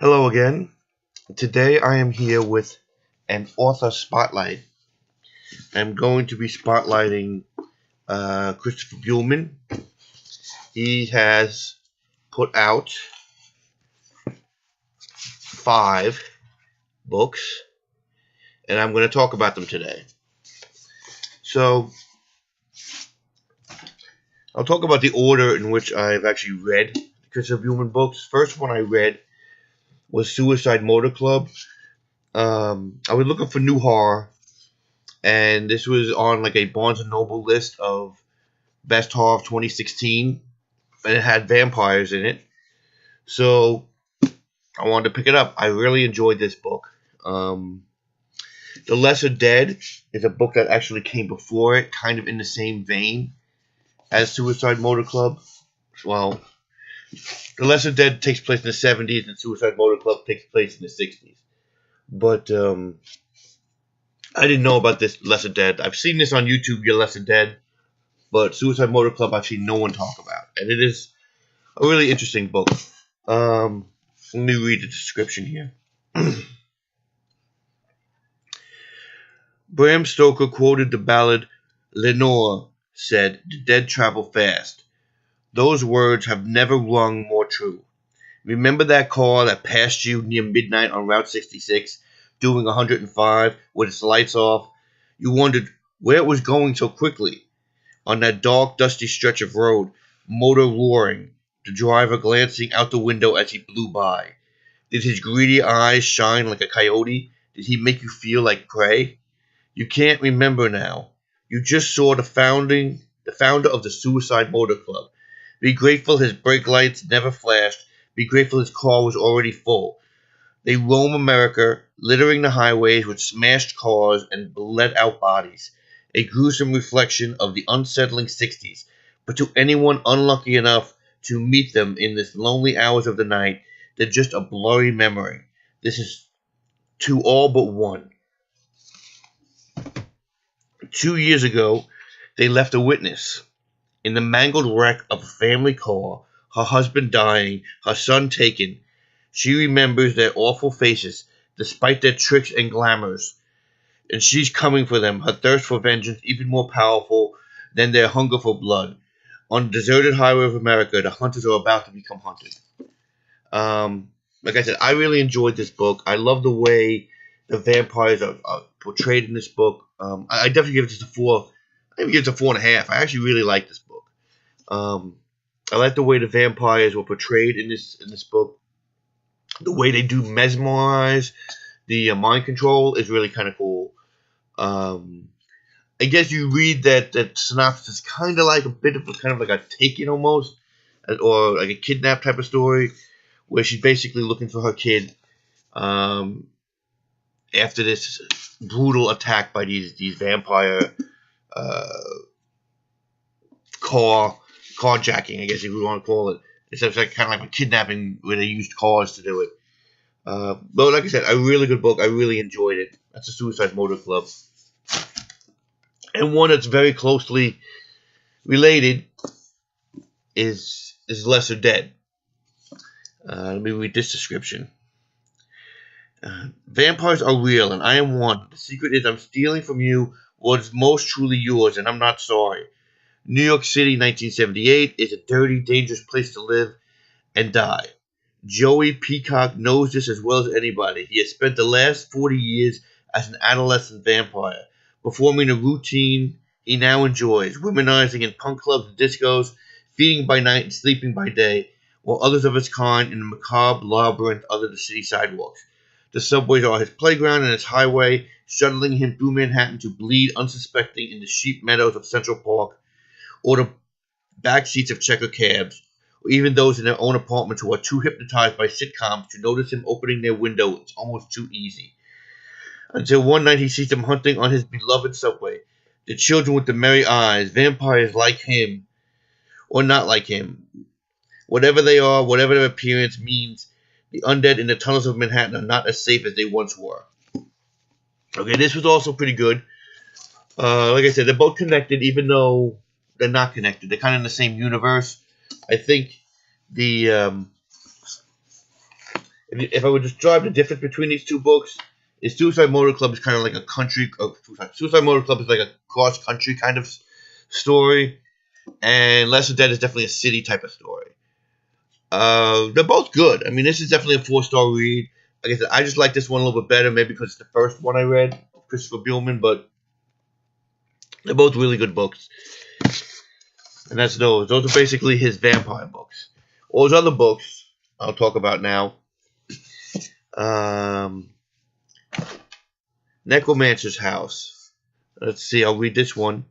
Hello again. Today I am here with an author spotlight. I'm going to be spotlighting Christopher Buehlman. He has put out 5 books, and I'm going to talk about them today. So, I'll talk about the order in which I've actually read Christopher Buehlman books. First one I read was Suicide Motor Club. I was looking for new horror, and this was on like a Barnes & Noble list of best horror of 2016, and it had vampires in it. So I wanted to pick it up. I really enjoyed this book. The Lesser Dead is a book that actually came before it, kind of in the same vein as Suicide Motor Club. Well, The Lesser Dead takes place in the 70s, and Suicide Motor Club takes place in the 60s. But I didn't know about this Lesser Dead. I've seen this on YouTube, Your Lesser Dead, but Suicide Motor Club I've seen no one talk about, and it is a really interesting book. Let me read the description here. Bram Stoker quoted the ballad, "Lenore said, the dead travel fast. Those words have never rung more true. Remember that car that passed you near midnight on Route 66, doing 105 with its lights off? You wondered where it was going so quickly. On that dark, dusty stretch of road, motor roaring, the driver glancing out the window as he blew by. Did his greedy eyes shine like a coyote? Did he make you feel like prey? You can't remember now. You just saw the founder of the Suicide Motor Club. Be grateful his brake lights never flashed. Be grateful his car was already full. They roam America, littering the highways with smashed cars and bled-out bodies. A gruesome reflection of the unsettling 60s. But to anyone unlucky enough to meet them in this lonely hours of the night, they're just a blurry memory. This is to all but one. 2 years ago, they left a witness. In the mangled wreck of a family car, her husband dying, her son taken, she remembers their awful faces, despite their tricks and glamours. And she's coming for them, her thirst for vengeance even more powerful than their hunger for blood. On the deserted highway of America, the hunters are about to become hunted. Like I said, I really enjoyed this book. I love the way the vampires are portrayed in this book. I definitely give it just a 4. I think give it a 4.5. I actually really like this book. I like the way the vampires were portrayed in this book. The way they do mesmerize, the mind control is really kind of cool. I guess you read that synopsis kind of like a bit of a Taken almost, or like a kidnap type of story, where she's basically looking for her kid after this brutal attack by these vampire carjacking, I guess you would want to call it. It's like kind of like a kidnapping where they used cars to do it. But like I said, a really good book. I really enjoyed it. That's the Suicide Motor Club. And one that's very closely related is Lesser Dead. Let me read this description. Vampires are real, and I am one. The secret is I'm stealing from you what's most truly yours, and I'm not sorry. New York City, 1978, is a dirty, dangerous place to live and die. Joey Peacock knows this as well as anybody. He has spent the last 40 years as an adolescent vampire, performing a routine he now enjoys, womanizing in punk clubs and discos, feeding by night and sleeping by day, while others of his kind in the macabre labyrinth under the city sidewalks. The subways are his playground and his highway, shuttling him through Manhattan to bleed unsuspecting in the sheep meadows of Central Park, or the back seats of checker cabs, or even those in their own apartments who are too hypnotized by sitcoms to notice him opening their window. It's almost too easy. Until one night he sees them hunting on his beloved subway. The children with the merry eyes, vampires like him, or not like him. Whatever they are, whatever their appearance means, the undead in the tunnels of Manhattan are not as safe as they once were. Okay, this was also pretty good. Like I said, they're both connected, even though they're not connected. They're kind of in the same universe. I think if if I would describe the difference between these two books, is Suicide Motor Club is kind of like a country. Suicide Motor Club is like a cross country kind of story, and Less of Dead is definitely a city type of story. They're both good. I mean, this is definitely a 4-star read. Like I said, I just like this one a little bit better, maybe because it's the first one I read, Christopher Buehlman, but they're both really good books. And that's those. Those are basically his vampire books. All his other books, I'll talk about now. Necromancer's House. Let's see, I'll read this one.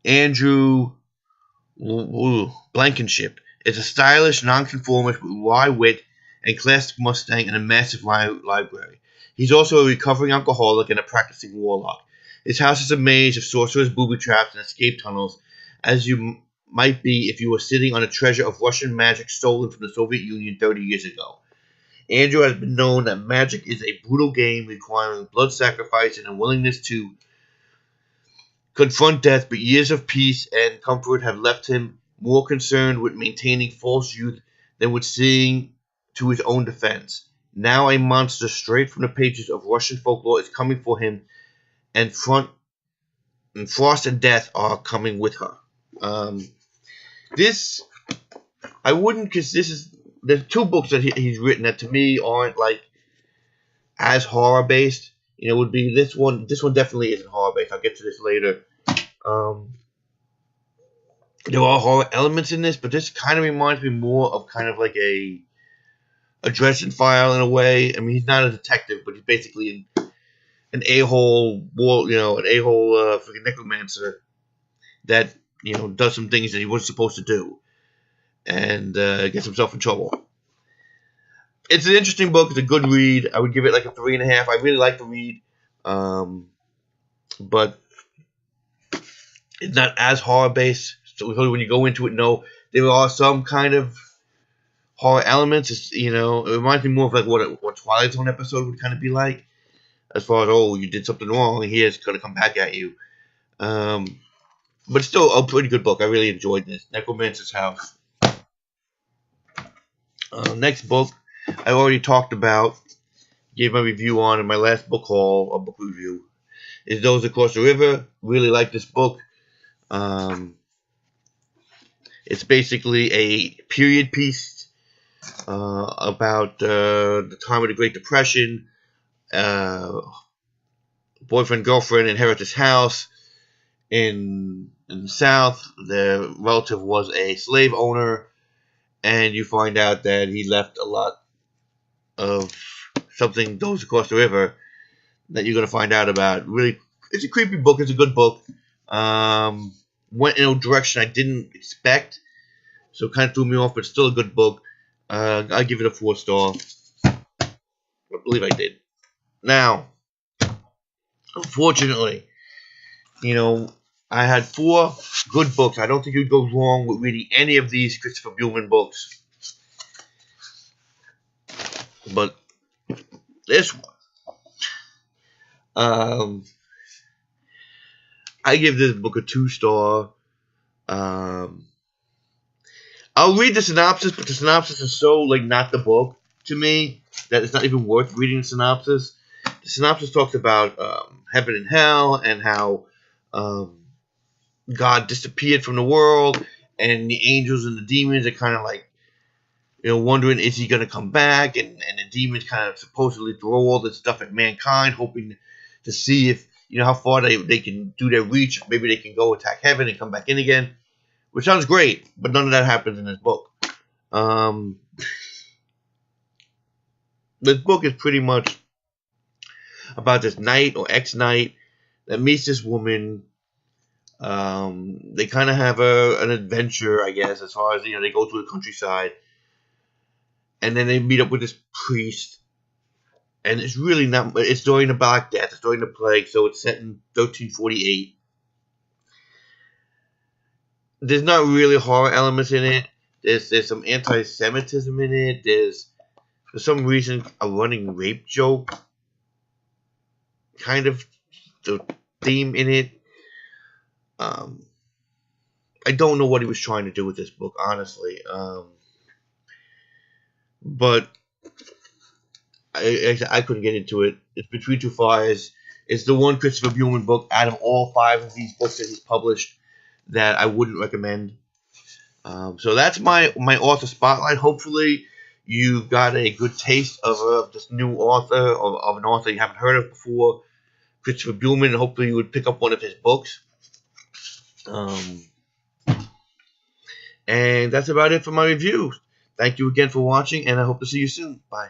Andrew Blankenship is a stylish nonconformist with wry wit and classic Mustang and a massive library. He's also a recovering alcoholic and a practicing warlock. His house is a maze of sorcerers, booby traps, and escape tunnels, as you might be if you were sitting on a treasure of Russian magic stolen from the Soviet Union 30 years ago. Andrew has been known that magic is a brutal game requiring blood sacrifice and a willingness to confront death, but years of peace and comfort have left him more concerned with maintaining false youth than with seeing to his own defense. Now a monster straight from the pages of Russian folklore is coming for him, and Frost and Death are coming with her. This, I wouldn't, because there's two books that he's written that to me aren't like as horror based. You know, would be this one. This one definitely isn't horror based. I'll get to this later. There are horror elements in this, but this kind of reminds me more of kind of like a dresden file in a way. I mean, he's not a detective, but he's basically an a-hole, freaking necromancer that, does some things that he wasn't supposed to do and gets himself in trouble. It's an interesting book. It's a good read. I would give it like a 3.5. I really like the read, but it's not as horror based. So when you go into it, there are some kind of horror elements. It reminds me more of like what Twilight Zone episode would kind of be like, as far as you did something wrong and here it's going to come back at you. But it's still a pretty good book. I really enjoyed this. Necromancer's House. Next book I already talked about, gave my review on in my last book haul or book review, is Those Across the River. Really like this book. It's basically a period piece about the time of the Great Depression. Boyfriend, girlfriend inherit this house in the South. The relative was a slave owner, and you find out that he left a lot of something goes across the river that you're going to find out about. Really, it's a creepy book. It's a good book. Went in a direction I didn't expect, so it kind of threw me off, but it's still a good book. I give it a 4-star. I believe I did. Now, unfortunately, I had 4 good books. I don't think you'd go wrong with reading any of these Christopher Buehlman books. But this one, I give this book a 2-star. I'll read the synopsis, but the synopsis is so not the book to me that it's not even worth reading the synopsis. The synopsis talks about heaven and hell and how God disappeared from the world, and the angels and the demons are kind of wondering, is he going to come back? And the demons kind of supposedly throw all this stuff at mankind, hoping to see if, how far they can do their reach. Maybe they can go attack heaven and come back in again, which sounds great, but none of that happens in this book. This book is pretty much about this knight or ex-knight that meets this woman. They kind of have an adventure, I guess, as far as, they go through the countryside. And then they meet up with this priest. And it's really not, it's during the Black Death, it's during the plague, so it's set in 1348. There's not really horror elements in it. There's some anti-Semitism in it. There's, for some reason, a running rape joke. Kind of the theme in it. I don't know what he was trying to do with this book, honestly. But I couldn't get into it. It's Between Two Fires. It's the one Christopher Buehlman book out of all 5 of these books that he's published that I wouldn't recommend. So that's my author spotlight. Hopefully, you got a good taste of this new author, of an author you haven't heard of before, Christopher Buehlman. And hopefully, you would pick up one of his books. And that's about it for my review. Thank you again for watching, and I hope to see you soon. Bye.